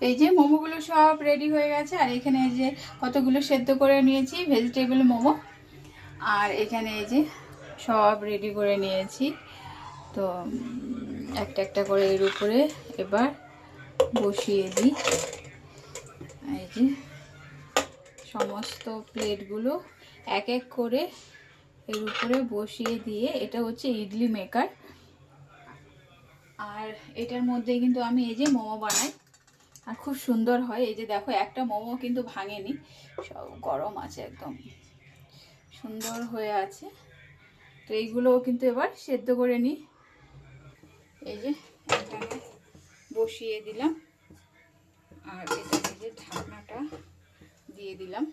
এই যে মোমোগুলো সব রেডি হয়ে গেছে, আর এখানে এই যে কতগুলো সেদ্ধ করে নিয়েছি ভেজিটেবল মোমো, আর এখানে এই যে সব রেডি করে নিয়েছি। তো একটা একটা করে এর উপরে এবার বসিয়ে দিই। এই যে সমস্ত প্লেটগুলো এক এক করে এর উপরে বসিয়ে দিয়ে, এটা হচ্ছে ইডলি মেকার, আর এটার মধ্যে কিন্তু আমি এই যে মোমো বানাই, আর খুব সুন্দর হয়। এই যে দেখো একটা মোমো কিন্তু ভাঙেনি, সব গরম আছে, একদম সুন্দর হয়ে আছে। তো এইগুলোও কিন্তু এবার সেদ্ধ করে নিই। এই যে এখানে বসিয়ে দিলাম, আর এটাকে যে ঢাকনাটা দিয়ে দিলাম।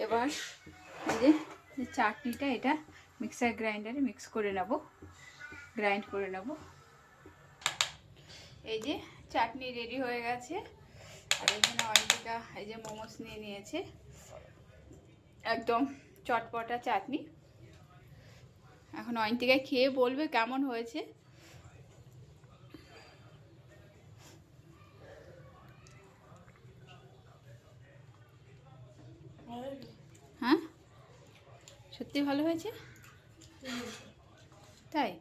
এবার এই যে চাটনিটা এটা মিক্সার গ্রাইন্ডারে মিক্স করে নেব, গ্রাইন্ড করে নেব। এই যে চাটনি রেডি হয়ে গেছে, আর এখানে অনেকটা এই যে মোমোস নিয়ে নিয়েছে, একদম চটপটা চাটনি। এখন অয়ন্তিকা খেয়ে বলবে কেমন হয়েছে। হ্যাঁ, সত্যি ভালো হয়েছে তাই?